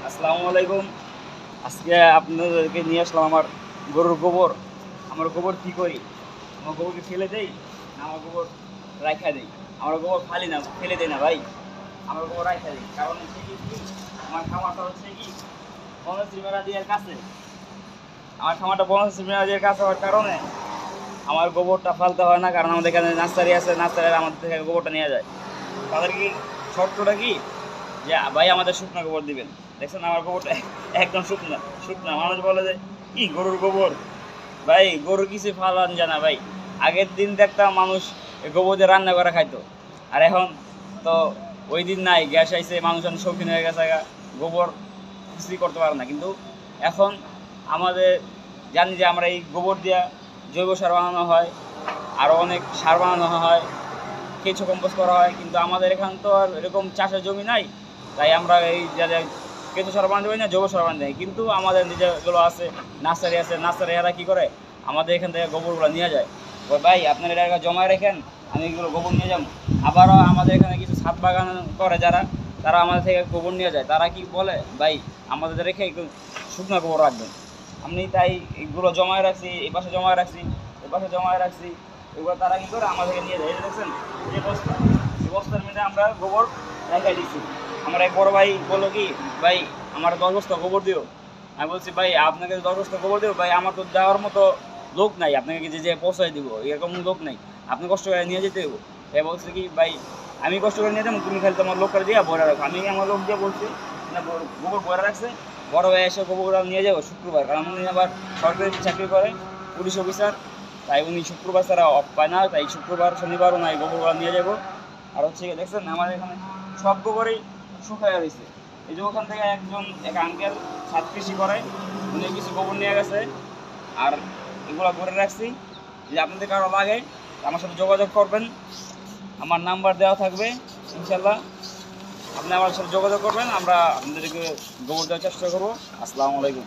আসসালামু আলাইকুম। আজকে আপনাদেরকে নিয়ে আসলাম আমার গরুর গোবর। আমার গোবর কী করি? আমার গোবরকে ফেলে দেই না আমার গোবর রাইখা দেই? আমার গোবর ফালি না, ফেলে দেই না ভাই, আমার গোবর রাইখা দেই। কারণ হচ্ছে কি, আমার খামারটা হচ্ছে কি বনশ্রী মেলাদিয়ার কাছে। আমার খামারটা বনশ্রী মেলাদিয়ার কাছে হওয়ার কারণে আমার গোবরটা ফালতে হয় না। কারণ আমাদের এখানে নার্সারি আছে, নার্সারিরা আমাদের থেকে গোবরটা নিয়ে যায়। তাদের কি শর্তটা কি, যে ভাই আমাদের শুকনো গোবর দিবেন। দেখছেন আমার গোবরটা একদম শুকনা শুকনা। মানুষ বলে যে কি গরুর গোবর, ভাই গরুর কিছু ফালান জানা ভাই। আগের দিন দেখতাম মানুষ এই গোবর দিয়ে রান্না করে খাইতো, আর এখন তো ওই দিন নাই, গ্যাস আইছে, মানুষ এখন শৌখিন হয়ে গেছে, গোবর কিছুই করতে পারে না। কিন্তু এখন আমাদের জানি যে আমরা এই গোবর দিয়ে জৈব সার বানানো হয়, আরও অনেক সার বানানো হয়, কেঁচো কম্পোস্ট করা হয়। কিন্তু আমাদের এখান তো আর এরকম চাষের জমি নাই, তাই আমরা এই যাদের কেঁচো সার বানাতে পারি না, জৈব সার বানাতে পারি। কিন্তু আমাদের নিজেগুলো আছে, নার্সারি আছে, নার্সারি এরা কী করে আমাদের এখান থেকে গোবরগুলো নিয়ে যায়। ওই ভাই আপনার এটা জমায় রাখেন, আমি এগুলো গোবর নিয়ে যাবো। আবারও আমাদের এখানে কিছু ছাদ বাগান করে যারা, তারা আমাদের থেকে গোবর নিয়ে যায়। তারা কি বলে, ভাই আমাদের রেখে একটু শুকনো গোবর রাখবেন। আমি তাই এগুলো জমায় রাখছি, এই পাশে জমায় রাখছি, এই পাশে জমায় রাখছি। এগুলো তারা কী করে আমাদেরকে নিয়ে যায়। এই দেখছেন যে বস্তা, এই বস্তার মধ্যে আমরা গোবর রেখে দিচ্ছি। আমার এক বড় ভাই বললো কি, ভাই আমার 10 বস্তা গোবর দিও। আমি বলছি ভাই আপনাকে 10 বস্তা গোবর দিও, ভাই আমার তো দেওয়ার মতো লোক নাই, আপনাকে যে যে পৌঁছায় দিব এরকম লোক নাই, আপনি কষ্ট করে নিয়ে যেতে দেবো। এ বলছে কি, ভাই আমি কষ্ট করে নিয়ে যাবো, তুমি খালি তোমার লোক করে দিয়ে ভরে রাখো। আমি আমার লোক দিয়ে বলছি না, গোবর ভরে রাখছে। বড় ভাই এসে গোবর নিয়ে যাবো শুক্রবার, কারণ উনি আবার সরকারি চাকরি করে, পুলিশ অফিসার। তাই উনি শুক্রবার ছাড়া অফ পায় না, তাই শুক্রবার শনিবার ওনার গোবরগুলো নিয়ে যাবো। আর হচ্ছে দেখছেন আমাদের এখানে সব গোবরই শুকায় রয়েছে। এই যে ওখান থেকে এক আঙ্কেল ছাদ কৃষি করে, উনি কিছু গোবর নিয়ে গেছে, আর এগুলো ভরে রাখছি। যদি আপনাদের কারো লাগে আমার সাথে যোগাযোগ করবেন, আমার নাম্বার দেওয়া থাকবে ইনশাল্লাহ। আপনি আমার সাথে যোগাযোগ করবেন, আমরা আপনাদেরকে গোবর দেওয়ার চেষ্টা করবো। আসসালামু আলাইকুম।